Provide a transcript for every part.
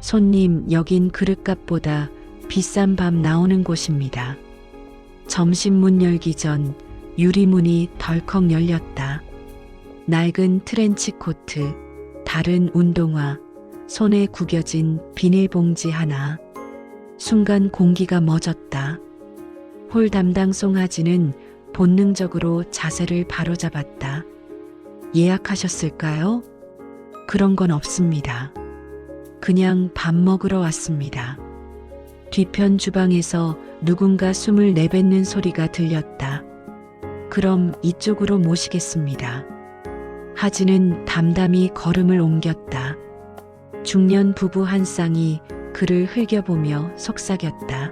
손님, 여긴 그릇값보다 비싼 밥 나오는 곳입니다. 점심 문 열기 전 유리문이 덜컥 열렸다. 낡은 트렌치 코트, 다른 운동화, 손에 구겨진 비닐봉지 하나. 순간 공기가 멎었다. 홀 담당 송하진은 본능적으로 자세를 바로잡았다. 예약하셨을까요? 그런 건 없습니다. 그냥 밥 먹으러 왔습니다. 뒤편 주방에서 누군가 숨을 내뱉는 소리가 들렸다. 그럼 이쪽으로 모시겠습니다. 하진은 담담히 걸음을 옮겼다. 중년 부부 한 쌍이 그를 흘겨보며 속삭였다.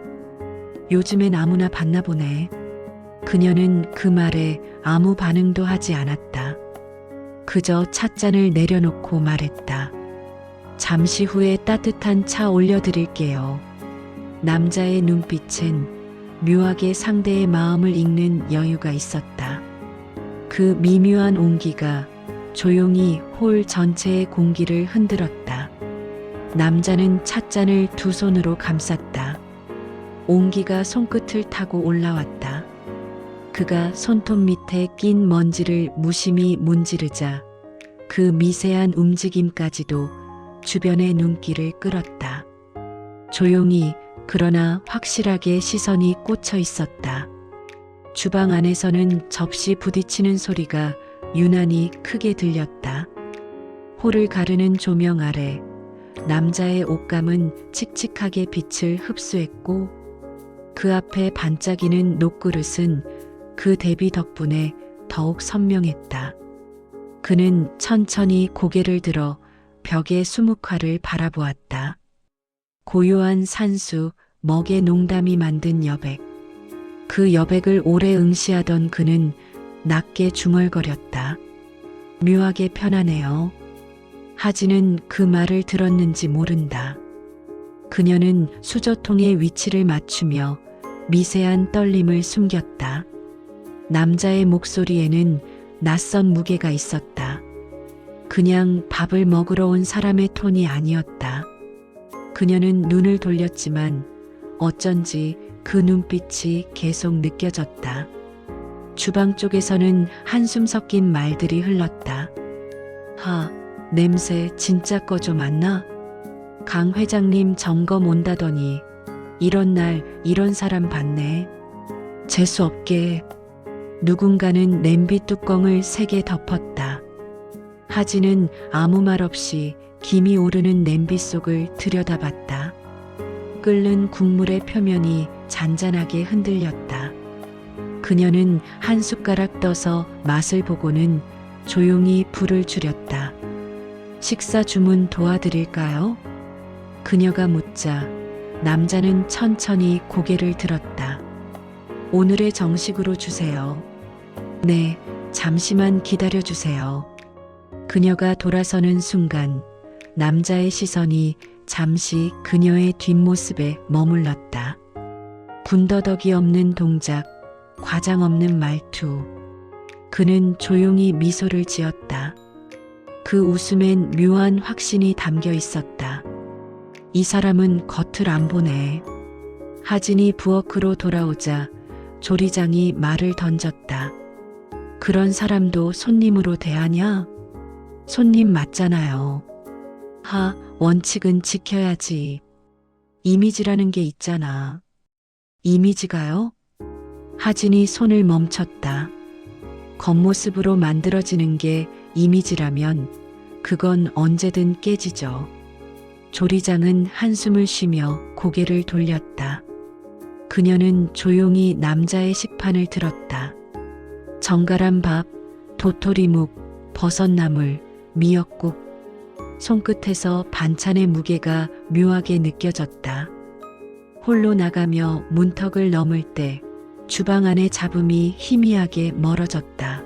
요즘엔 아무나 봤나 보네. 그녀는 그 말에 아무 반응도 하지 않았다. 그저 찻잔을 내려놓고 말했다. 잠시 후에 따뜻한 차 올려드릴게요. 남자의 눈빛엔 묘하게 상대의 마음을 읽는 여유가 있었다. 그 미묘한 온기가 조용히 홀 전체의 공기를 흔들었다. 남자는 찻잔을 두 손으로 감쌌다. 온기가 손끝을 타고 올라왔다. 그가 손톱 밑에 낀 먼지를 무심히 문지르자 그 미세한 움직임까지도 주변의 눈길을 끌었다. 조용히 그러나 확실하게 시선이 꽂혀 있었다. 주방 안에서는 접시 부딪히는 소리가 유난히 크게 들렸다. 홀을 가르는 조명 아래 남자의 옷감은 칙칙하게 빛을 흡수했고 그 앞에 반짝이는 녹그릇은 그 대비 덕분에 더욱 선명했다. 그는 천천히 고개를 들어 벽의 수묵화를 바라보았다. 고요한 산수, 먹의 농담이 만든 여백. 그 여백을 오래 응시하던 그는 낮게 중얼거렸다. 묘하게 편하네요. 하진은 그 말을 들었는지 모른다. 그녀는 수저통의 위치를 맞추며 미세한 떨림을 숨겼다. 남자의 목소리에는 낯선 무게가 있었다. 그냥 밥을 먹으러 온 사람의 톤이 아니었다. 그녀는 눈을 돌렸지만 어쩐지 그 눈빛이 계속 느껴졌다. 주방 쪽에서는 한숨 섞인 말들이 흘렀다. 냄새 진짜 꺼져 맞나? 강 회장님 점검 온다더니 이런 날 이런 사람 봤네. 재수없게. 누군가는 냄비 뚜껑을 세게 덮었다. 하진은 아무 말 없이 김이 오르는 냄비 속을 들여다봤다. 끓는 국물의 표면이 잔잔하게 흔들렸다. 그녀는 한 숟가락 떠서 맛을 보고는 조용히 불을 줄였다. 식사 주문 도와드릴까요? 그녀가 묻자 남자는 천천히 고개를 들었다. 오늘의 정식으로 주세요. 네, 잠시만 기다려주세요. 그녀가 돌아서는 순간 남자의 시선이 잠시 그녀의 뒷모습에 머물렀다. 군더더기 없는 동작, 과장 없는 말투. 그는 조용히 미소를 지었다. 그 웃음엔 묘한 확신이 담겨 있었다. 이 사람은 겉을 안 보네. 하진이 부엌으로 돌아오자 조리장이 말을 던졌다. 그런 사람도 손님으로 대하냐? 손님 맞잖아요. 원칙은 지켜야지. 이미지라는 게 있잖아. 이미지가요? 하진이 손을 멈췄다. 겉모습으로 만들어지는 게 이미지라면 그건 언제든 깨지죠. 조리장은 한숨을 쉬며 고개를 돌렸다. 그녀는 조용히 남자의 식판을 들었다. 정갈한 밥, 도토리묵, 버섯나물, 미역국. 손끝에서 반찬의 무게가 묘하게 느껴졌다. 홀로 나가며 문턱을 넘을 때 주방 안의 잡음이 희미하게 멀어졌다.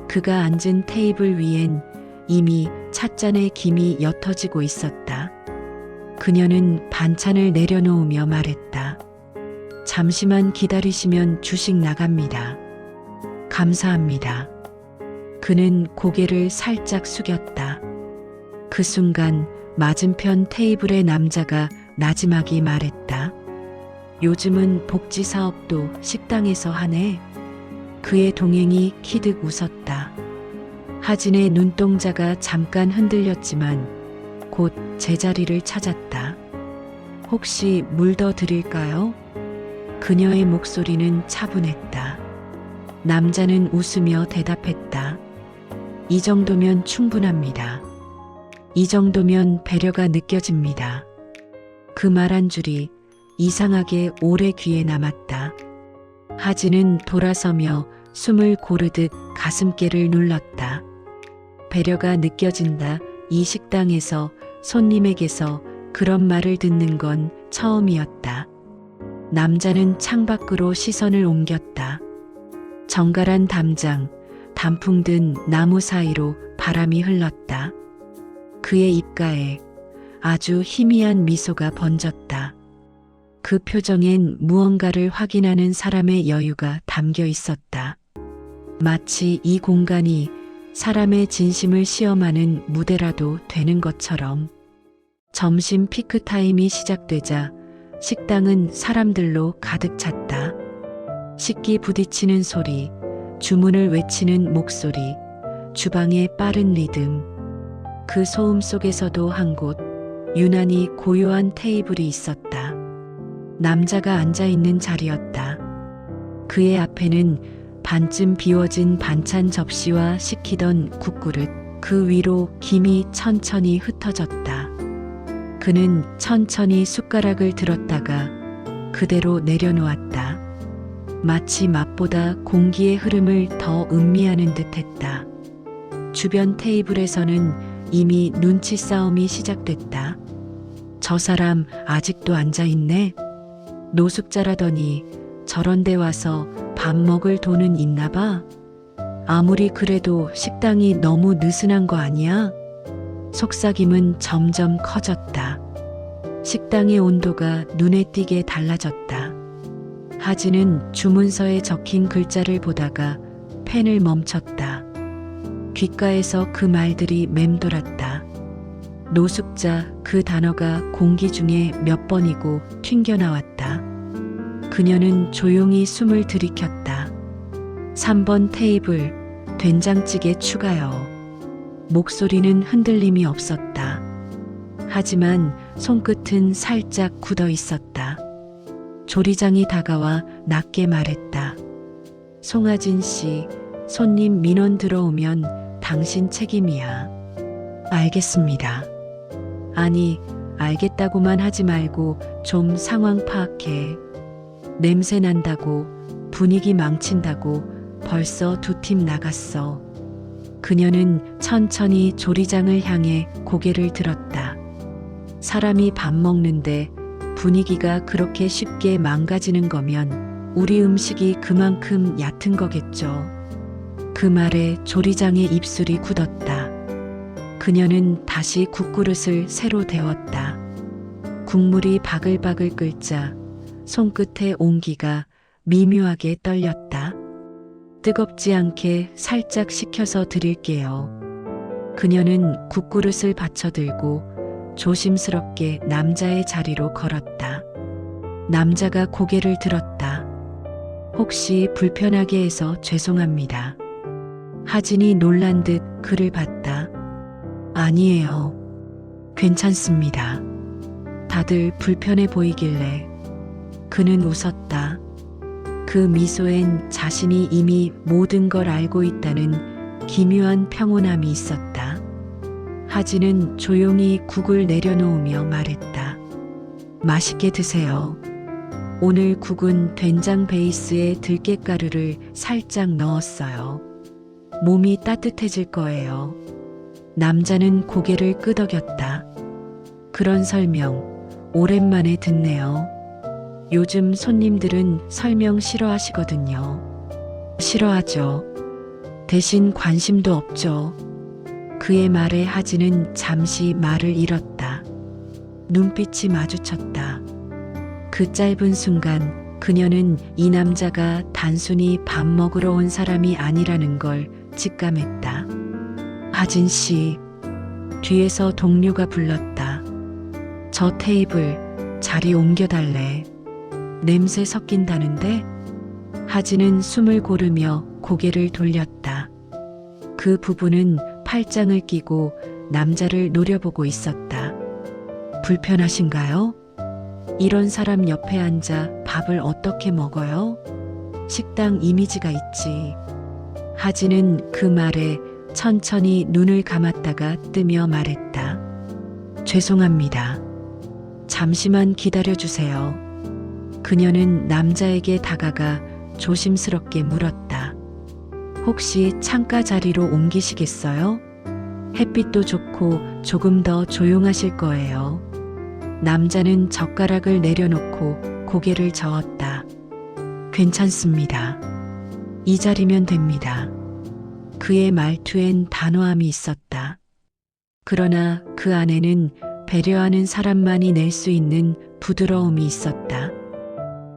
그가 앉은 테이블 위엔 이미 찻잔에 김이 옅어지고 있었다. 그녀는 반찬을 내려놓으며 말했다. 잠시만 기다리시면 주식 나갑니다. 감사합니다. 그는 고개를 살짝 숙였다. 그 순간 맞은편 테이블의 남자가 나지막이 말했다. 요즘은 복지 사업도 식당에서 하네. 그의 동행이 키득 웃었다. 하진의 눈동자가 잠깐 흔들렸지만 곧 제자리를 찾았다. 혹시 물 더 드릴까요? 그녀의 목소리는 차분했다. 남자는 웃으며 대답했다. 이 정도면 충분합니다. 이 정도면 배려가 느껴집니다. 그 말 한 줄이 이상하게 오래 귀에 남았다. 하진은 돌아서며 숨을 고르듯 가슴께를 눌렀다. 배려가 느껴진다. 이 식당에서 손님에게서 그런 말을 듣는 건 처음이었다. 남자는 창밖으로 시선을 옮겼다. 정갈한 담장, 단풍 든 나무 사이로 바람이 흘렀다. 그의 입가에 아주 희미한 미소가 번졌다. 그 표정엔 무언가를 확인하는 사람의 여유가 담겨 있었다. 마치 이 공간이 사람의 진심을 시험하는 무대라도 되는 것처럼. 점심 피크 타임이 시작되자 식당은 사람들로 가득 찼다. 식기 부딪히는 소리, 주문을 외치는 목소리, 주방의 빠른 리듬. 그 소음 속에서도 한 곳 유난히 고요한 테이블이 있었다. 남자가 앉아 있는 자리였다. 그의 앞에는 반쯤 비워진 반찬 접시와 식히던 국그릇, 그 위로 김이 천천히 흩어졌다. 그는 천천히 숟가락을 들었다가 그대로 내려놓았다. 마치 맛보다 공기의 흐름을 더 음미하는 듯했다. 주변 테이블에서는 이미 눈치 싸움이 시작됐다. 저 사람 아직도 앉아있네. 노숙자라더니 저런 데 와서 밥 먹을 돈은 있나 봐. 아무리 그래도 식당이 너무 느슨한 거 아니야? 속삭임은 점점 커졌다. 식당의 온도가 눈에 띄게 달라졌다. 하진은 주문서에 적힌 글자를 보다가 펜을 멈췄다. 귓가에서 그 말들이 맴돌았다. 노숙자, 그 단어가 공기 중에 몇 번이고 튕겨나왔다. 그녀는 조용히 숨을 들이켰다. 3번 테이블, 된장찌개 추가요. 목소리는 흔들림이 없었다. 하지만 손끝은 살짝 굳어 있었다. 조리장이 다가와 낮게 말했다. 송하진 씨, 손님 민원 들어오면 당신 책임이야. 알겠습니다. 아니, 알겠다고만 하지 말고 좀 상황 파악해. 냄새 난다고, 분위기 망친다고 벌써 2팀 나갔어. 그녀는 천천히 조리장을 향해 고개를 들었다. 사람이 밥 먹는데 분위기가 그렇게 쉽게 망가지는 거면 우리 음식이 그만큼 얕은 거겠죠. 그 말에 조리장의 입술이 굳었다. 그녀는 다시 국그릇을 새로 데웠다. 국물이 바글바글 끓자 손끝의 온기가 미묘하게 떨렸다. 뜨겁지 않게 살짝 식혀서 드릴게요. 그녀는 국그릇을 받쳐들고 조심스럽게 남자의 자리로 걸었다. 남자가 고개를 들었다. 혹시 불편하게 해서 죄송합니다. 하진이 놀란 듯 그를 봤다. 아니에요. 괜찮습니다. 다들 불편해 보이길래. 그는 웃었다. 그 미소엔 자신이 이미 모든 걸 알고 있다는 기묘한 평온함이 있었다. 하진은 조용히 국을 내려놓으며 말했다. 맛있게 드세요. 오늘 국은 된장 베이스에 들깨가루를 살짝 넣었어요. 몸이 따뜻해질 거예요. 남자는 고개를 끄덕였다. 그런 설명 오랜만에 듣네요. 요즘 손님들은 설명 싫어하시거든요. 싫어하죠. 대신 관심도 없죠. 그의 말에 하진은 잠시 말을 잃었다. 눈빛이 마주쳤다. 그 짧은 순간 그녀는 이 남자가 단순히 밥 먹으러 온 사람이 아니라는 걸 직감했다. 하진 씨, 뒤에서 동료가 불렀다. 저 테이블 자리 옮겨달래. 냄새 섞인다는데? 하진은 숨을 고르며 고개를 돌렸다. 그 부부는 팔짱을 끼고 남자를 노려보고 있었다. 불편하신가요? 이런 사람 옆에 앉아 밥을 어떻게 먹어요? 식당 이미지가 있지. 하진은 그 말에 천천히 눈을 감았다가 뜨며 말했다. 죄송합니다. 잠시만 기다려주세요. 그녀는 남자에게 다가가 조심스럽게 물었다. 혹시 창가 자리로 옮기시겠어요? 햇빛도 좋고 조금 더 조용하실 거예요. 남자는 젓가락을 내려놓고 고개를 저었다. 괜찮습니다. 이 자리면 됩니다. 그의 말투엔 단호함이 있었다. 그러나 그 안에는 배려하는 사람만이 낼 수 있는 부드러움이 있었다.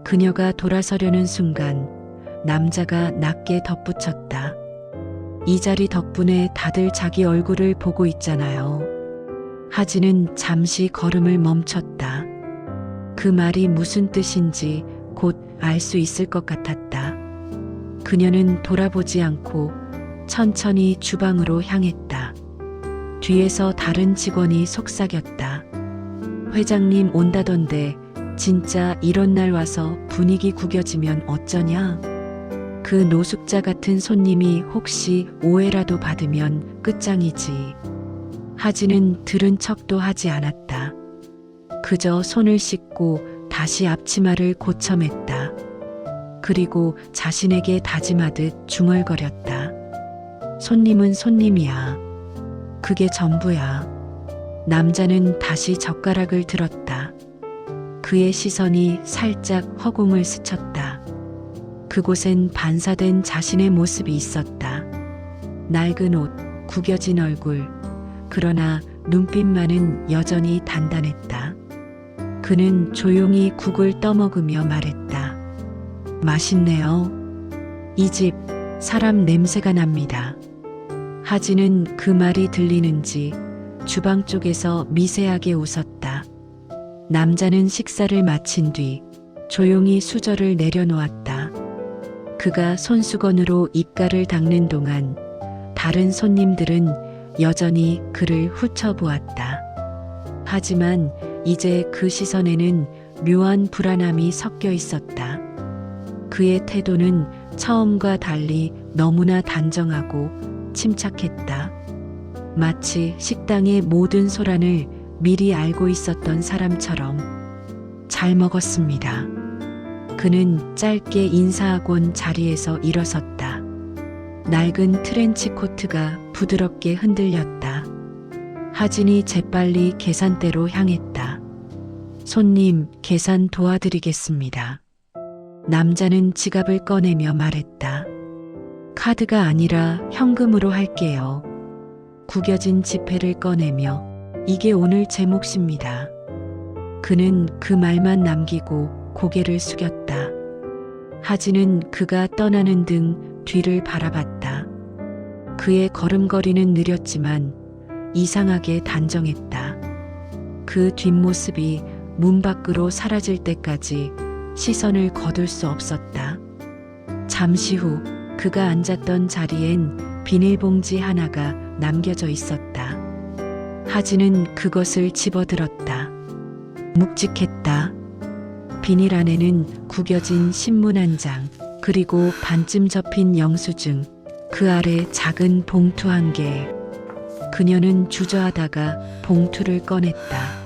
그녀가 돌아서려는 순간 남자가 낮게 덧붙였다. 이 자리 덕분에 다들 자기 얼굴을 보고 있잖아요. 하진은 잠시 걸음을 멈췄다. 그 말이 무슨 뜻인지 곧 알 수 있을 것 같았다. 그녀는 돌아보지 않고 천천히 주방으로 향했다. 뒤에서 다른 직원이 속삭였다. 회장님 온다던데 진짜 이런 날 와서 분위기 구겨지면 어쩌냐? 그 노숙자 같은 손님이 혹시 오해라도 받으면 끝장이지. 하진은 들은 척도 하지 않았다. 그저 손을 씻고 다시 앞치마를 고쳐맸다. 그리고 자신에게 다짐하듯 중얼거렸다. 손님은 손님이야. 그게 전부야. 남자는 다시 젓가락을 들었다. 그의 시선이 살짝 허공을 스쳤다. 그곳엔 반사된 자신의 모습이 있었다. 낡은 옷, 구겨진 얼굴. 그러나 눈빛만은 여전히 단단했다. 그는 조용히 국을 떠먹으며 말했다. 맛있네요. 이 집 사람 냄새가 납니다. 하진은 그 말이 들리는지 주방 쪽에서 미세하게 웃었다. 남자는 식사를 마친 뒤 조용히 수저를 내려놓았다. 그가 손수건으로 입가를 닦는 동안 다른 손님들은 여전히 그를 훑어보았다. 하지만 이제 그 시선에는 묘한 불안함이 섞여 있었다. 그의 태도는 처음과 달리 너무나 단정하고 침착했다. 마치 식당의 모든 소란을 미리 알고 있었던 사람처럼. 잘 먹었습니다. 그는 짧게 인사하곤 자리에서 일어섰다. 낡은 트렌치 코트가 부드럽게 흔들렸다. 하진이 재빨리 계산대로 향했다. 손님, 계산 도와드리겠습니다. 남자는 지갑을 꺼내며 말했다. 카드가 아니라 현금으로 할게요. 구겨진 지폐를 꺼내며 이게 오늘 제 몫입니다. 그는 그 말만 남기고 고개를 숙였다. 하진은 그가 떠나는 등 뒤를 바라봤다. 그의 걸음걸이는 느렸지만 이상하게 단정했다. 그 뒷모습이 문 밖으로 사라질 때까지 시선을 거둘 수 없었다. 잠시 후 그가 앉았던 자리엔 비닐봉지 하나가 남겨져 있었다. 하진은 그것을 집어들었다. 묵직했다. 비닐 안에는 구겨진 신문 한 장, 그리고 반쯤 접힌 영수증, 그 아래 작은 봉투 한 개. 그녀는 주저하다가 봉투를 꺼냈다.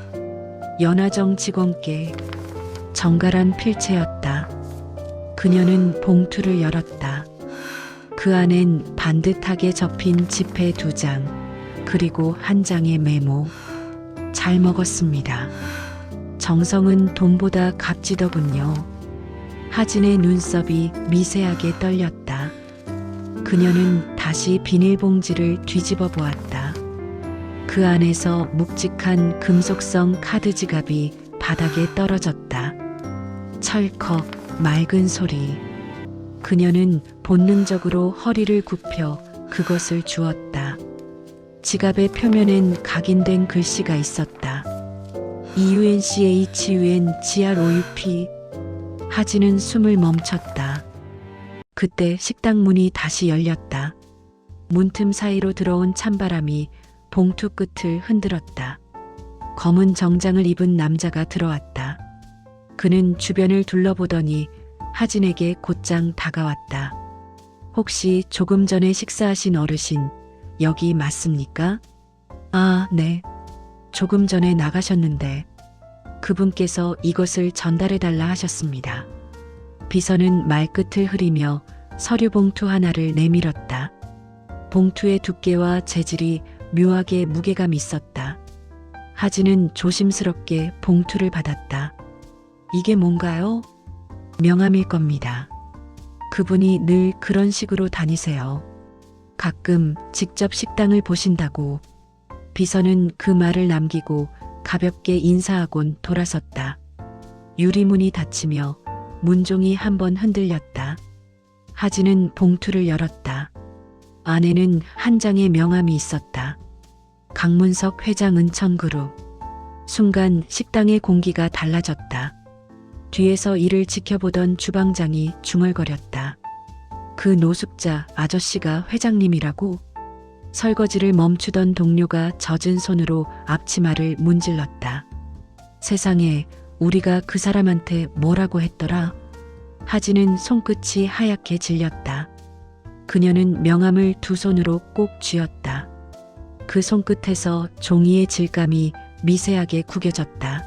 연화정 직원께 정갈한 필체였다. 그녀는 봉투를 열었다. 그 안엔 반듯하게 접힌 지폐 2장, 그리고 한 장의 메모. 잘 먹었습니다. 정성은 돈보다 값지더군요. 하진의 눈썹이 미세하게 떨렸다. 그녀는 다시 비닐봉지를 뒤집어 보았다. 그 안에서 묵직한 금속성 카드 지갑이 바닥에 떨어졌다. 철컥 맑은 소리. 그녀는 본능적으로 허리를 굽혀 그것을 주었다. 지갑의 표면엔 각인된 글씨가 있었다. EUNCHUNGROUP. 하진은 숨을 멈췄다. 그때 식당 문이 다시 열렸다. 문틈 사이로 들어온 찬바람이 봉투 끝을 흔들었다. 검은 정장을 입은 남자가 들어왔다. 그는 주변을 둘러보더니 하진에게 곧장 다가왔다. 혹시 조금 전에 식사하신 어르신 여기 맞습니까? 아, 네. 조금 전에 나가셨는데 그분께서 이것을 전달해달라 하셨습니다. 비서는 말끝을 흐리며 서류 봉투 하나를 내밀었다. 봉투의 두께와 재질이 묘하게 무게감 있었다. 하진은 조심스럽게 봉투를 받았다. 이게 뭔가요? 명함일 겁니다. 그분이 늘 그런 식으로 다니세요. 가끔 직접 식당을 보신다고. 비서는 그 말을 남기고 가볍게 인사하곤 돌아섰다. 유리문이 닫히며 문종이 한번 흔들렸다. 하진은 봉투를 열었다. 안에는 한 장의 명함이 있었다. 강문석 회장 은천그룹. 순간 식당의 공기가 달라졌다. 뒤에서 이를 지켜보던 주방장이 중얼거렸다. 그 노숙자 아저씨가 회장님이라고? 설거지를 멈추던 동료가 젖은 손으로 앞치마를 문질렀다. 세상에, 우리가 그 사람한테 뭐라고 했더라? 하진은 손끝이 하얗게 질렸다. 그녀는 명함을 두 손으로 꼭 쥐었다. 그 손끝에서 종이의 질감이 미세하게 구겨졌다.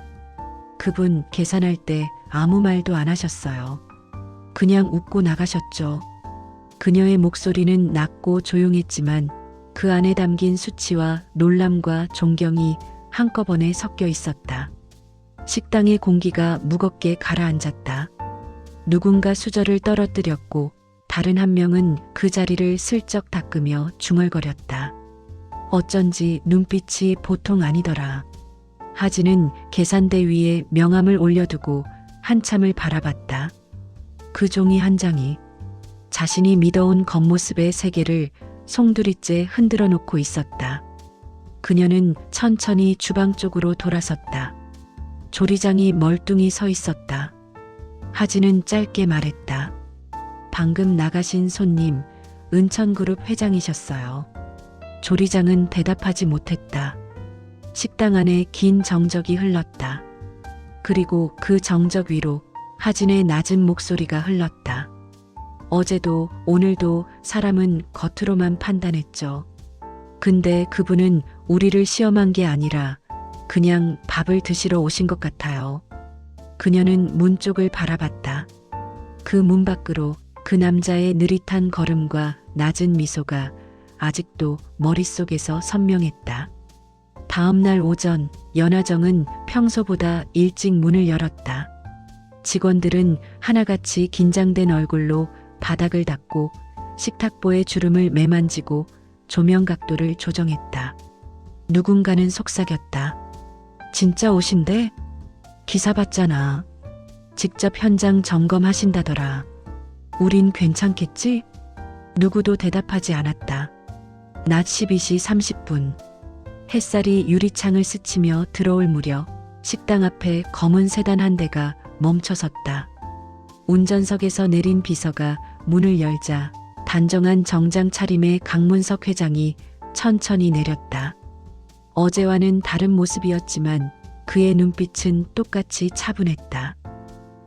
그분 계산할 때 아무 말도 안 하셨어요. 그냥 웃고 나가셨죠. 그녀의 목소리는 낮고 조용했지만 그 안에 담긴 수치와 놀람과 존경이 한꺼번에 섞여 있었다. 식당의 공기가 무겁게 가라앉았다. 누군가 수저를 떨어뜨렸고 다른 한 명은 그 자리를 슬쩍 닦으며 중얼거렸다. 어쩐지 눈빛이 보통 아니더라. 하진은 계산대 위에 명함을 올려두고 한참을 바라봤다. 그 종이 한 장이 자신이 믿어온 겉모습의 세계를 송두리째 흔들어 놓고 있었다. 그녀는 천천히 주방 쪽으로 돌아섰다. 조리장이 멀뚱히 서 있었다. 하진은 짧게 말했다. 방금 나가신 손님, 은천그룹 회장이셨어요. 조리장은 대답하지 못했다. 식당 안에 긴 정적이 흘렀다. 그리고 그 정적 위로 하진의 낮은 목소리가 흘렀다. 어제도 오늘도 사람은 겉으로만 판단했죠. 근데 그분은 우리를 시험한 게 아니라 그냥 밥을 드시러 오신 것 같아요. 그녀는 문 쪽을 바라봤다. 그 문 밖으로 그 남자의 느릿한 걸음과 낮은 미소가 아직도 머릿속에서 선명했다. 다음 날 오전, 연화정은 평소보다 일찍 문을 열었다. 직원들은 하나같이 긴장된 얼굴로 바닥을 닦고 식탁보에 주름을 매만지고 조명 각도를 조정했다. 누군가는 속삭였다. 진짜 오신대? 기사 봤잖아. 직접 현장 점검하신다더라. 우린 괜찮겠지? 누구도 대답하지 않았다. 낮 12시 30분. 햇살이 유리창을 스치며 들어올 무렵 식당 앞에 검은 세단 한 대가 멈춰섰다. 운전석에서 내린 비서가 문을 열자 단정한 정장 차림의 강문석 회장이 천천히 내렸다. 어제와는 다른 모습이었지만 그의 눈빛은 똑같이 차분했다.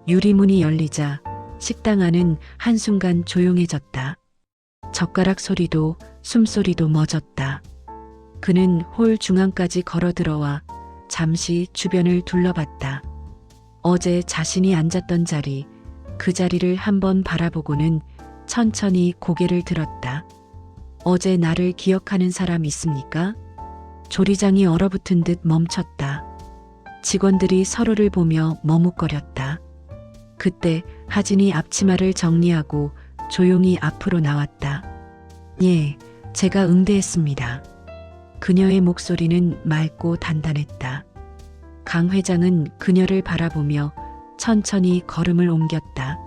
유리문이 열리자 식당 안은 한순간 조용해졌다. 젓가락 소리도 숨소리도 멎었다. 그는 홀 중앙까지 걸어 들어와 잠시 주변을 둘러봤다. 어제 자신이 앉았던 자리, 그 자리를 한번 바라보고는 천천히 고개를 들었다. 어제 나를 기억하는 사람 있습니까? 조리장이 얼어붙은 듯 멈췄다. 직원들이 서로를 보며 머뭇거렸다. 그때 하진이 앞치마를 정리하고 조용히 앞으로 나왔다. 예, 제가 응대했습니다. 그녀의 목소리는 맑고 단단했다. 강 회장은 그녀를 바라보며 천천히 걸음을 옮겼다.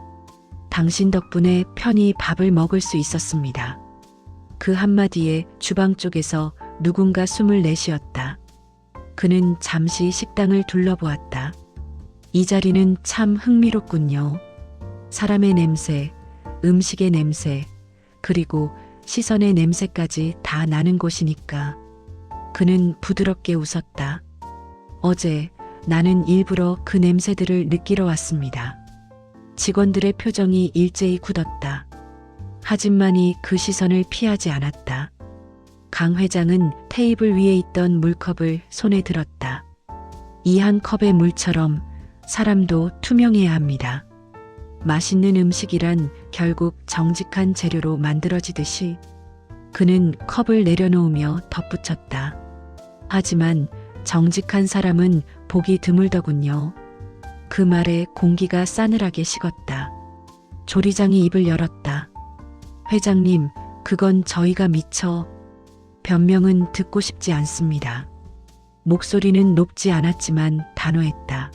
당신 덕분에 편히 밥을 먹을 수 있었습니다. 그 한마디에 주방 쪽에서 누군가 숨을 내쉬었다. 그는 잠시 식당을 둘러보았다. 이 자리는 참 흥미롭군요. 사람의 냄새, 음식의 냄새, 그리고 시선의 냄새까지 다 나는 곳이니까. 그는 부드럽게 웃었다. 어제 나는 일부러 그 냄새들을 느끼러 왔습니다. 직원들의 표정이 일제히 굳었다. 하진만이 그 시선을 피하지 않았다. 강 회장은 테이블 위에 있던 물컵을 손에 들었다. 이 한 컵의 물처럼 사람도 투명해야 합니다. 맛있는 음식이란 결국 정직한 재료로 만들어지듯이. 그는 컵을 내려놓으며 덧붙였다. 하지만 정직한 사람은 보기 드물더군요. 그 말에 공기가 싸늘하게 식었다. 조리장이 입을 열었다. 회장님, 그건 저희가 미처. 변명은 듣고 싶지 않습니다. 목소리는 높지 않았지만 단호했다.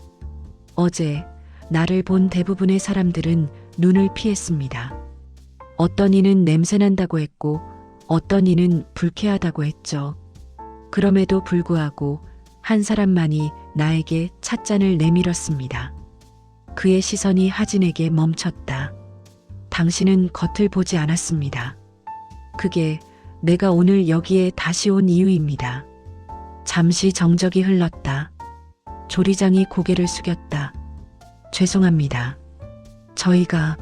어제 나를 본 대부분의 사람들은 눈을 피했습니다. 어떤 이는 냄새난다고 했고 어떤 이는 불쾌하다고 했죠. 그럼에도 불구하고 한 사람만이 나에게 찻잔을 내밀었습니다. 그의 시선이 하진에게 멈췄다. 당신은 겉을 보지 않았습니다. 그게 내가 오늘 여기에 다시 온 이유입니다. 잠시 정적이 흘렀다. 조리장이 고개를 숙였다. 죄송합니다. 저희가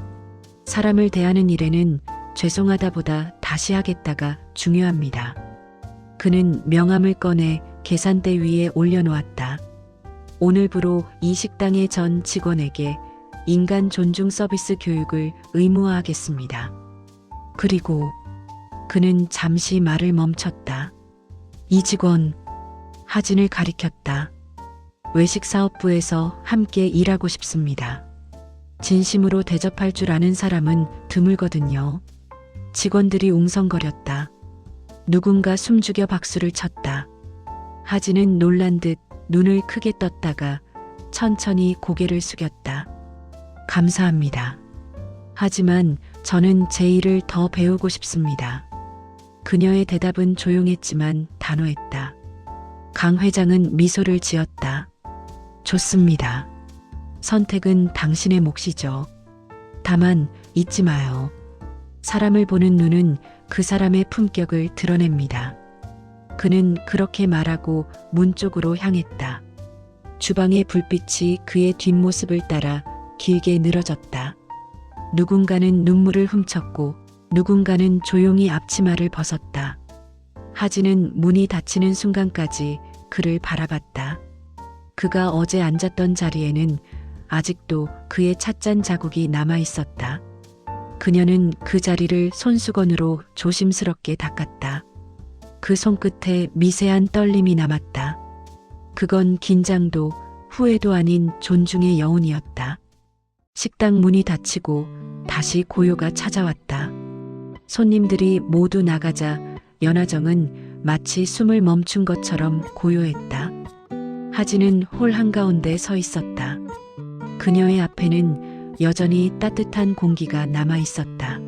사람을 대하는 일에는 죄송하다보다 다시 하겠다가 중요합니다. 그는 명함을 꺼내 계산대 위에 올려놓았다. 오늘부로 이 식당의 전 직원에게 인간 존중 서비스 교육을 의무화하겠습니다. 그리고 그는 잠시 말을 멈췄다. 이 직원, 하진을 가리켰다. 외식사업부에서 함께 일하고 싶습니다. 진심으로 대접할 줄 아는 사람은 드물거든요. 직원들이 웅성거렸다. 누군가 숨죽여 박수를 쳤다. 하진은 놀란 듯 눈을 크게 떴다가 천천히 고개를 숙였다. 감사합니다. 하지만 저는 제 일을 더 배우고 싶습니다. 그녀의 대답은 조용했지만 단호했다. 강 회장은 미소를 지었다. 좋습니다. 선택은 당신의 몫이죠. 다만 잊지 마요. 사람을 보는 눈은 그 사람의 품격을 드러냅니다. 그는 그렇게 말하고 문 쪽으로 향했다. 주방의 불빛이 그의 뒷모습을 따라 길게 늘어졌다. 누군가는 눈물을 훔쳤고 누군가는 조용히 앞치마를 벗었다. 하진은 문이 닫히는 순간까지 그를 바라봤다. 그가 어제 앉았던 자리에는 아직도 그의 찻잔 자국이 남아 있었다. 그녀는 그 자리를 손수건으로 조심스럽게 닦았다. 그 손끝에 미세한 떨림이 남았다. 그건 긴장도 후회도 아닌 존중의 여운이었다. 식당 문이 닫히고 다시 고요가 찾아왔다. 손님들이 모두 나가자 연화정은 마치 숨을 멈춘 것처럼 고요했다. 하진은 홀 한가운데 서 있었다. 그녀의 앞에는 여전히 따뜻한 공기가 남아 있었다.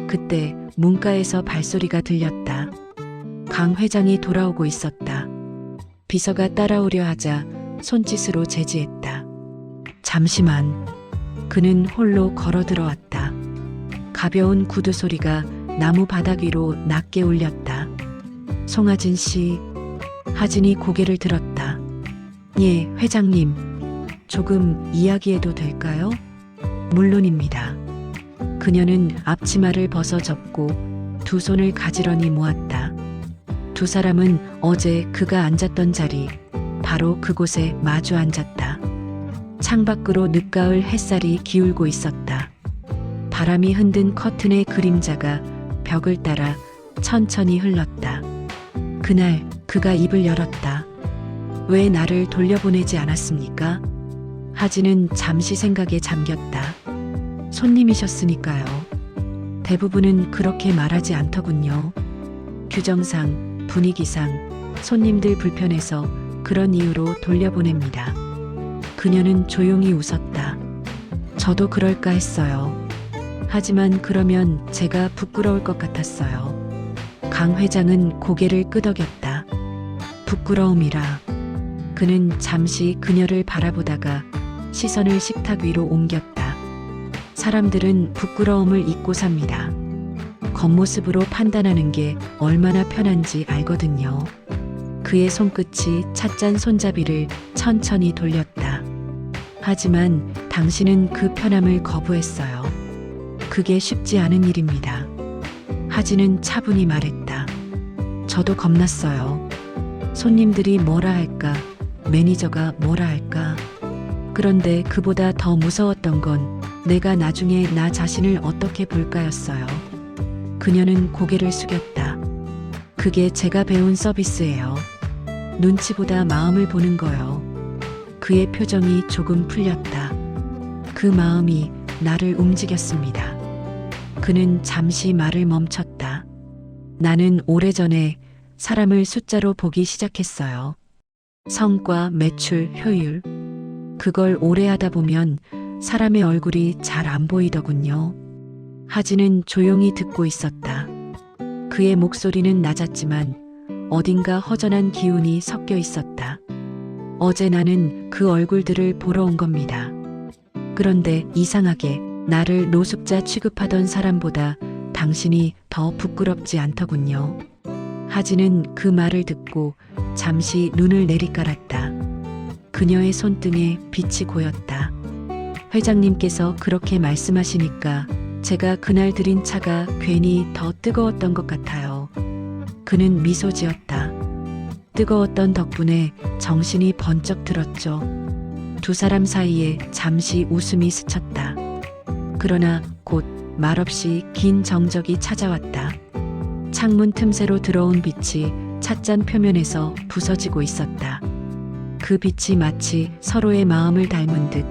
그때 문가에서 발소리가 들렸다. 강 회장이 돌아오고 있었다. 비서가 따라오려 하자 손짓으로 제지했다. 잠시만. 그는 홀로 걸어 들어왔다. 가벼운 구두 소리가 나무 바닥 위로 낮게 울렸다. 송하진 씨. 하진이 고개를 들었다. 예, 회장님. 조금 이야기해도 될까요? 물론입니다. 그녀는 앞치마를 벗어 접고 두 손을 가지런히 모았다. 두 사람은 어제 그가 앉았던 자리, 바로 그곳에 마주 앉았다. 창밖으로 늦가을 햇살이 기울고 있었다. 바람이 흔든 커튼의 그림자가 벽을 따라 천천히 흘렀다. 그날 그가 입을 열었다. 왜 나를 돌려보내지 않았습니까? 하진은 잠시 생각에 잠겼다. 손님이셨으니까요. 대부분은 그렇게 말하지 않더군요. 규정상, 분위기상, 손님들 불편해서 그런 이유로 돌려보냅니다. 그녀는 조용히 웃었다. 저도 그럴까 했어요. 하지만 그러면 제가 부끄러울 것 같았어요. 강 회장은 고개를 끄덕였다. 부끄러움이라. 그는 잠시 그녀를 바라보다가 시선을 식탁 위로 옮겼다. 사람들은 부끄러움을 잊고 삽니다. 겉모습으로 판단하는 게 얼마나 편한지 알거든요. 그의 손끝이 찻잔 손잡이를 천천히 돌렸다. 하지만 당신은 그 편함을 거부했어요. 그게 쉽지 않은 일입니다. 하진은 차분히 말했다. 저도 겁났어요. 손님들이 뭐라 할까? 매니저가 뭐라 할까? 그런데 그보다 더 무서웠던 건 내가 나중에 나 자신을 어떻게 볼까였어요. 그녀는 고개를 숙였다. 그게 제가 배운 서비스예요. 눈치보다 마음을 보는 거요. 그의 표정이 조금 풀렸다. 그 마음이 나를 움직였습니다. 그는 잠시 말을 멈췄다. 나는 오래전에 사람을 숫자로 보기 시작했어요. 성과, 매출, 효율. 그걸 오래 하다 보면 사람의 얼굴이 잘 안 보이더군요. 하진은 조용히 듣고 있었다. 그의 목소리는 낮았지만 어딘가 허전한 기운이 섞여 있었다. 어제 나는 그 얼굴들을 보러 온 겁니다. 그런데 이상하게 나를 노숙자 취급하던 사람보다 당신이 더 부끄럽지 않더군요. 하진은 그 말을 듣고 잠시 눈을 내리깔았다. 그녀의 손등에 빛이 고였다. 회장님께서 그렇게 말씀하시니까 제가 그날 드린 차가 괜히 더 뜨거웠던 것 같아요. 그는 미소 지었다. 뜨거웠던 덕분에 정신이 번쩍 들었죠. 두 사람 사이에 잠시 웃음이 스쳤다. 그러나 곧 말없이 긴 정적이 찾아왔다. 창문 틈새로 들어온 빛이 찻잔 표면에서 부서지고 있었다. 그 빛이 마치 서로의 마음을 닮은 듯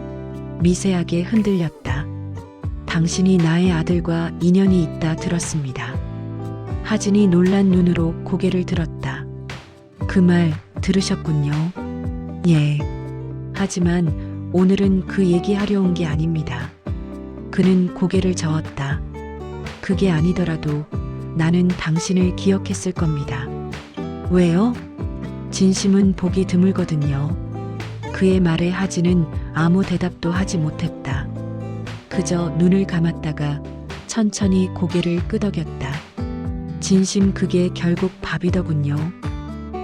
미세하게 흔들렸다. 당신이 나의 아들과 인연이 있다 들었습니다. 하진이 놀란 눈으로 고개를 들었다. 그 말 들으셨군요. 예. 하지만 오늘은 그 얘기하려 온 게 아닙니다. 그는 고개를 저었다. 그게 아니더라도 나는 당신을 기억했을 겁니다. 왜요? 진심은 보기 드물거든요. 그의 말에 하진은 아무 대답도 하지 못했다. 그저 눈을 감았다가 천천히 고개를 끄덕였다. 진심 그게 결국 밥이더군요.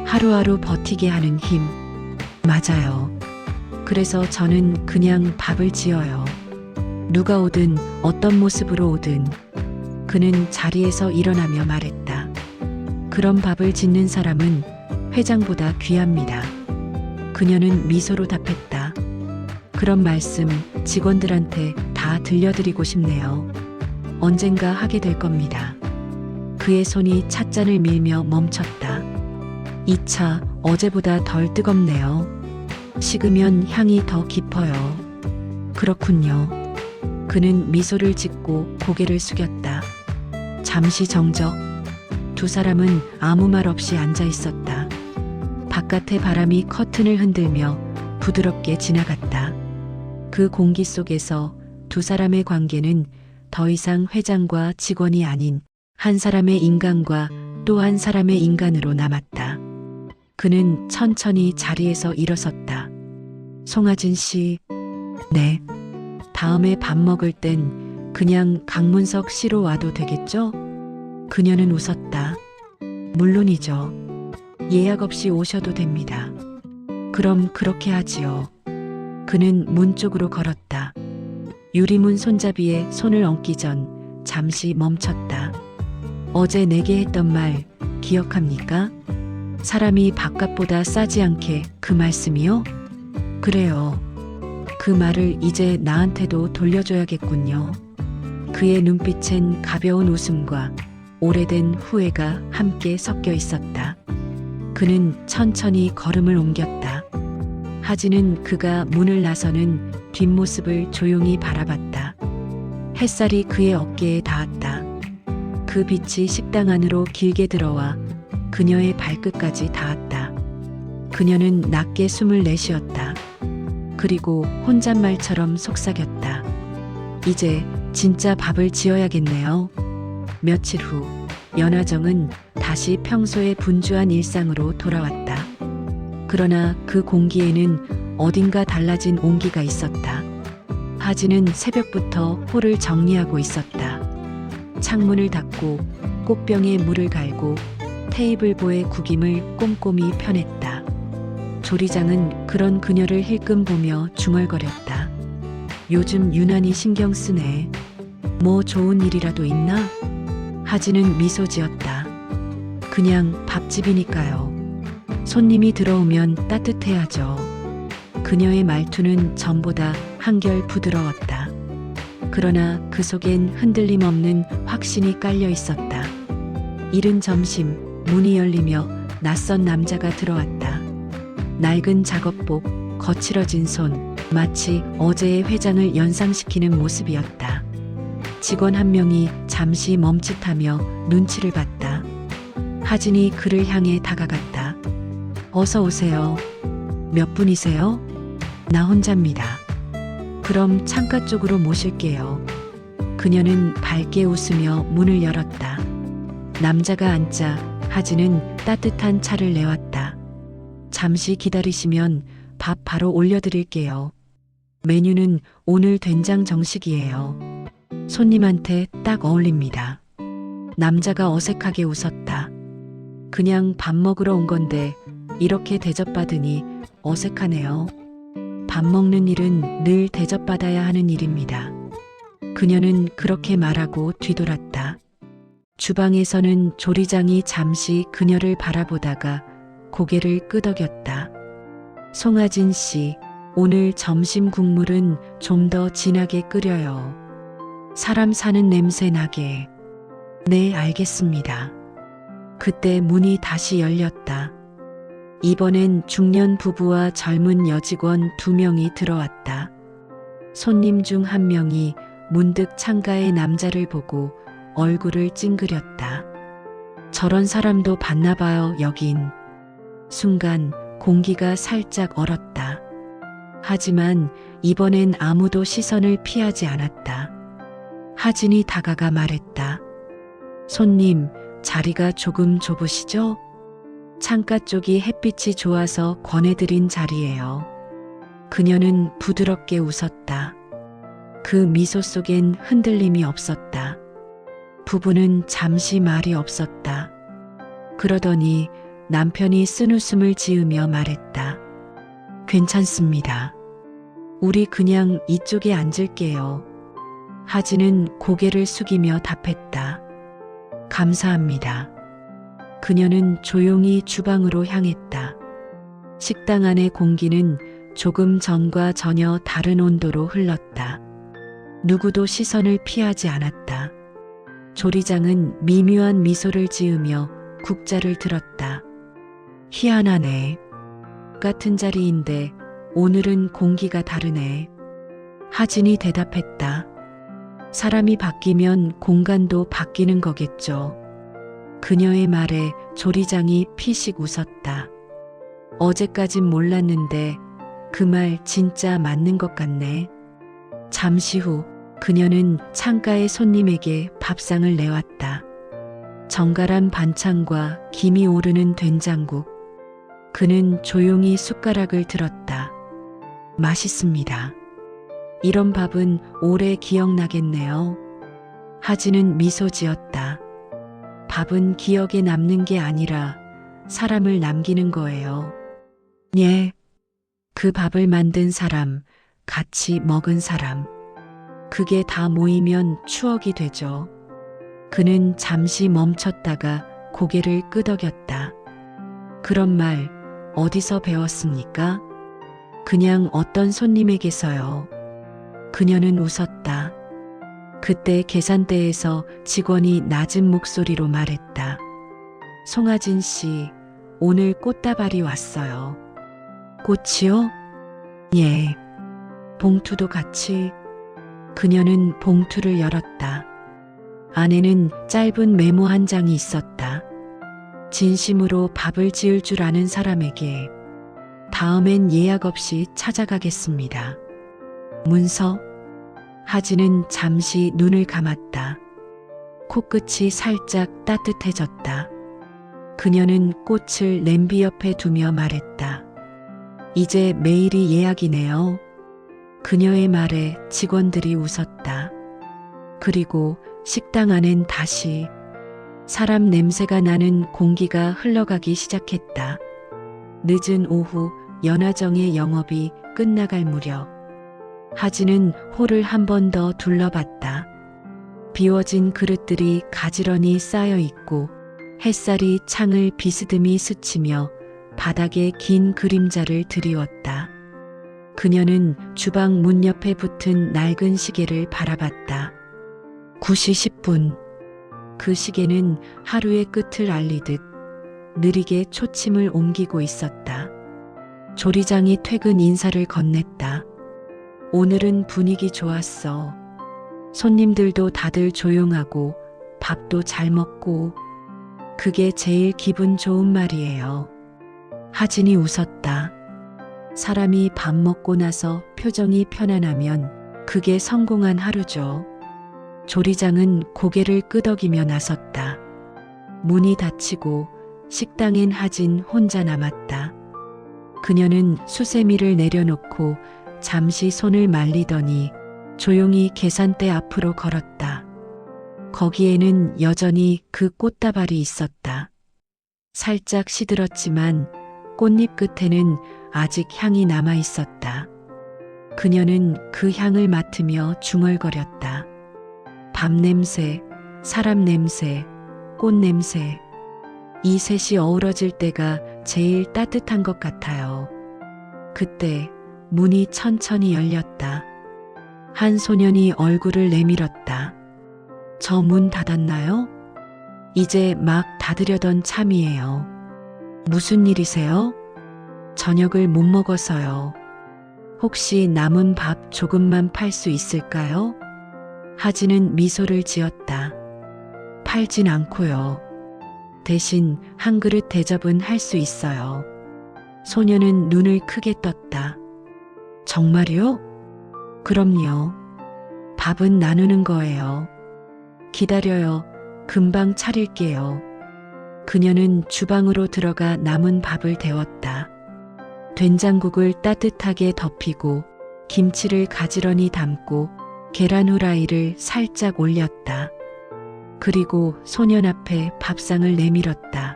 하루하루 버티게 하는 힘. 맞아요. 그래서 저는 그냥 밥을 지어요. 누가 오든 어떤 모습으로 오든. 그는 자리에서 일어나며 말했다. 그런 밥을 짓는 사람은 회장보다 귀합니다. 그녀는 미소로 답했다. 그런 말씀 직원들한테 다 들려드리고 싶네요. 언젠가 하게 될 겁니다. 그의 손이 찻잔을 밀며 멈췄다. 이 차 어제보다 덜 뜨겁네요. 식으면 향이 더 깊어요. 그렇군요. 그는 미소를 짓고 고개를 숙였다. 잠시 정적. 두 사람은 아무 말 없이 앉아 있었다. 바깥의 바람이 커튼을 흔들며 부드럽게 지나갔다. 그 공기 속에서 두 사람의 관계는 더 이상 회장과 직원이 아닌 한 사람의 인간과 또 한 사람의 인간으로 남았다. 그는 천천히 자리에서 일어섰다. 송하진 씨, 네. 다음에 밥 먹을 땐 그냥 강문석 씨로 와도 되겠죠? 그녀는 웃었다. 물론이죠. 예약 없이 오셔도 됩니다. 그럼 그렇게 하지요. 그는 문 쪽으로 걸었다. 유리문 손잡이에 손을 얹기 전 잠시 멈췄다. 어제 내게 했던 말 기억합니까? 사람이 바깥보다 싸지 않게 그 말씀이요? 그래요. 그 말을 이제 나한테도 돌려줘야겠군요. 그의 눈빛엔 가벼운 웃음과 오래된 후회가 함께 섞여 있었다. 그는 천천히 걸음을 옮겼다. 하진은 그가 문을 나서는 뒷모습을 조용히 바라봤다. 햇살이 그의 어깨에 닿았다. 그 빛이 식당 안으로 길게 들어와 그녀의 발끝까지 닿았다. 그녀는 낮게 숨을 내쉬었다. 그리고 혼잣말처럼 속삭였다. 이제 진짜 밥을 지어야겠네요. 며칠 후 연화정은 다시 평소의 분주한 일상으로 돌아왔다. 그러나 그 공기에는 어딘가 달라진 온기가 있었다. 하진은 새벽부터 홀을 정리하고 있었다. 창문을 닫고 꽃병에 물을 갈고 테이블보에 구김을 꼼꼼히 펴냈다. 조리장은 그런 그녀를 힐끔 보며 중얼거렸다. 요즘 유난히 신경 쓰네. 뭐 좋은 일이라도 있나? 하진은 미소 지었다. 그냥 밥집이니까요. 손님이 들어오면 따뜻해야죠. 그녀의 말투는 전보다 한결 부드러웠다. 그러나 그 속엔 흔들림 없는 확신이 깔려 있었다. 이른 점심 문이 열리며 낯선 남자가 들어왔다. 낡은 작업복, 거칠어진 손, 마치 어제의 회장을 연상시키는 모습이었다. 직원 한 명이 잠시 멈칫하며 눈치를 봤다. 하진이 그를 향해 다가갔다. 어서 오세요. 몇 분이세요? 나 혼자입니다. 그럼 창가 쪽으로 모실게요. 그녀는 밝게 웃으며 문을 열었다. 남자가 앉자 하진은 따뜻한 차를 내왔다. 잠시 기다리시면 밥 바로 올려드릴게요. 메뉴는 오늘 된장 정식이에요. 손님한테 딱 어울립니다. 남자가 어색하게 웃었다. 그냥 밥 먹으러 온 건데 이렇게 대접받으니 어색하네요. 밥 먹는 일은 늘 대접받아야 하는 일입니다. 그녀는 그렇게 말하고 뒤돌았다. 주방에서는 조리장이 잠시 그녀를 바라보다가 고개를 끄덕였다. 송하진 씨, 오늘 점심 국물은 좀 더 진하게 끓여요. 사람 사는 냄새 나게. 네, 알겠습니다. 그때 문이 다시 열렸다. 이번엔 중년 부부와 젊은 여직원 2명이 들어왔다. 손님 중 한 명이 문득 창가의 남자를 보고 얼굴을 찡그렸다. 저런 사람도 봤나 봐요, 여긴. 순간 공기가 살짝 얼었다. 하지만 이번엔 아무도 시선을 피하지 않았다. 하진이 다가가 말했다. 손님, 자리가 조금 좁으시죠? 창가 쪽이 햇빛이 좋아서 권해드린 자리예요. 그녀는 부드럽게 웃었다. 그 미소 속엔 흔들림이 없었다. 부부는 잠시 말이 없었다. 그러더니 남편이 쓴웃음을 지으며 말했다. 괜찮습니다. 우리 그냥 이쪽에 앉을게요. 하진은 고개를 숙이며 답했다. 감사합니다. 그녀는 조용히 주방으로 향했다. 식당 안의 공기는 조금 전과 전혀 다른 온도로 흘렀다. 누구도 시선을 피하지 않았다. 조리장은 미묘한 미소를 지으며 국자를 들었다. 희한하네. 같은 자리인데 오늘은 공기가 다르네. 하진이 대답했다. 사람이 바뀌면 공간도 바뀌는 거겠죠. 그녀의 말에 조리장이 피식 웃었다. 어제까진 몰랐는데 그 말 진짜 맞는 것 같네. 잠시 후 그녀는 창가의 손님에게 밥상을 내왔다. 정갈한 반찬과 김이 오르는 된장국. 그는 조용히 숟가락을 들었다. 맛있습니다. 이런 밥은 오래 기억나겠네요. 하진은 미소 지었다. 밥은 기억에 남는 게 아니라 사람을 남기는 거예요. 예. 그 밥을 만든 사람, 같이 먹은 사람. 그게 다 모이면 추억이 되죠. 그는 잠시 멈췄다가 고개를 끄덕였다. 그런 말 어디서 배웠습니까? 그냥 어떤 손님에게서요. 그녀는 웃었다. 그때 계산대에서 직원이 낮은 목소리로 말했다. 송하진 씨, 오늘 꽃다발이 왔어요. 꽃이요? 예. 봉투도 같이. 그녀는 봉투를 열었다. 안에는 짧은 메모 한 장이 있었다. 진심으로 밥을 지을 줄 아는 사람에게. 다음엔 예약 없이 찾아가겠습니다. 문서. 하진은 잠시 눈을 감았다. 코끝이 살짝 따뜻해졌다. 그녀는 꽃을 냄비 옆에 두며 말했다. 이제 매일이 예약이네요. 그녀의 말에 직원들이 웃었다. 그리고 식당 안엔 다시 사람 냄새가 나는 공기가 흘러가기 시작했다. 늦은 오후 연화정의 영업이 끝나갈 무렵 하진은 홀을 한 번 더 둘러봤다. 비워진 그릇들이 가지런히 쌓여 있고 햇살이 창을 비스듬히 스치며 바닥에 긴 그림자를 드리웠다. 그녀는 주방 문 옆에 붙은 낡은 시계를 바라봤다. 9시 10분. 그 시계는 하루의 끝을 알리듯 느리게 초침을 옮기고 있었다. 조리장이 퇴근 인사를 건넸다. 오늘은 분위기 좋았어. 손님들도 다들 조용하고 밥도 잘 먹고 그게 제일 기분 좋은 말이에요. 하진이 웃었다. 사람이 밥 먹고 나서 표정이 편안하면 그게 성공한 하루죠. 조리장은 고개를 끄덕이며 나섰다. 문이 닫히고 식당엔 하진 혼자 남았다. 그녀는 수세미를 내려놓고 잠시 손을 말리더니 조용히 계산대 앞으로 걸었다. 거기에는 여전히 그 꽃다발이 있었다. 살짝 시들었지만 꽃잎 끝에는 아직 향이 남아 있었다. 그녀는 그 향을 맡으며 중얼거렸다. 밥 냄새, 사람 냄새, 꽃 냄새. 이 셋이 어우러질 때가 제일 따뜻한 것 같아요. 그때 문이 천천히 열렸다. 한 소년이 얼굴을 내밀었다. 저 문 닫았나요? 이제 막 닫으려던 참이에요. 무슨 일이세요? 저녁을 못 먹어서요. 혹시 남은 밥 조금만 팔 수 있을까요? 하진은 미소를 지었다. 팔진 않고요. 대신 한 그릇 대접은 할 수 있어요. 소녀는 눈을 크게 떴다. 정말요? 그럼요. 밥은 나누는 거예요. 기다려요. 금방 차릴게요. 그녀는 주방으로 들어가 남은 밥을 데웠다. 된장국을 따뜻하게 덮이고 김치를 가지런히 담고 계란 후라이를 살짝 올렸다. 그리고 소년 앞에 밥상을 내밀었다.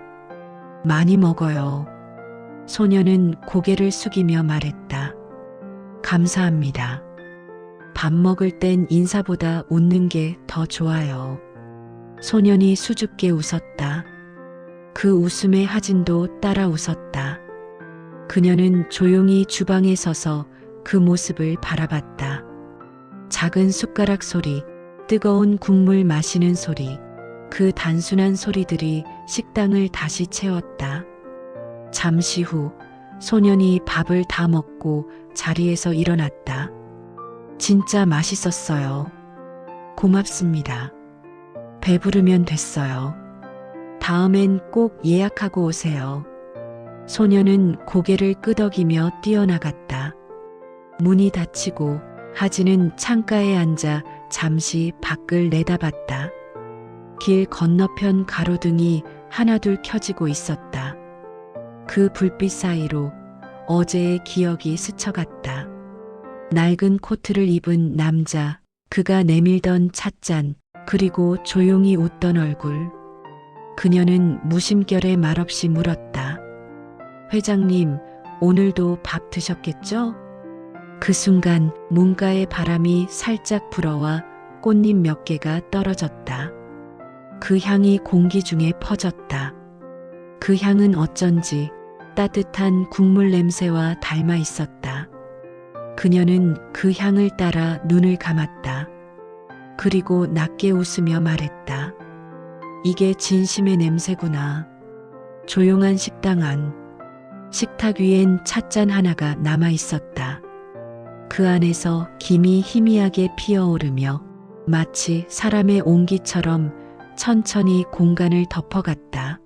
많이 먹어요. 소년은 고개를 숙이며 말했다. 감사합니다. 밥 먹을 땐 인사보다 웃는 게 더 좋아요. 소년이 수줍게 웃었다. 그 웃음에 하진도 따라 웃었다. 그녀는 조용히 주방에 서서 그 모습을 바라봤다. 작은 숟가락 소리, 뜨거운 국물 마시는 소리, 그 단순한 소리들이 식당을 다시 채웠다. 잠시 후 소년이 밥을 다 먹고 자리에서 일어났다. 진짜 맛있었어요. 고맙습니다. 배부르면 됐어요. 다음엔 꼭 예약하고 오세요. 소년은 고개를 끄덕이며 뛰어나갔다. 문이 닫히고 하진은 창가에 앉아 잠시 밖을 내다봤다. 길 건너편 가로등이 하나둘 켜지고 있었다. 그 불빛 사이로 어제의 기억이 스쳐갔다. 낡은 코트를 입은 남자, 그가 내밀던 찻잔, 그리고 조용히 웃던 얼굴. 그녀는 무심결에 말없이 물었다. 회장님, 오늘도 밥 드셨겠죠? 그 순간 문가의 바람이 살짝 불어와 꽃잎 몇 개가 떨어졌다. 그 향이 공기 중에 퍼졌다. 그 향은 어쩐지 따뜻한 국물 냄새와 닮아 있었다. 그녀는 그 향을 따라 눈을 감았다. 그리고 낮게 웃으며 말했다. 이게 진심의 냄새구나. 조용한 식당 안. 식탁 위엔 찻잔 하나가 남아 있었다. 그 안에서 김이 희미하게 피어오르며 마치 사람의 온기처럼 천천히 공간을 덮어갔다.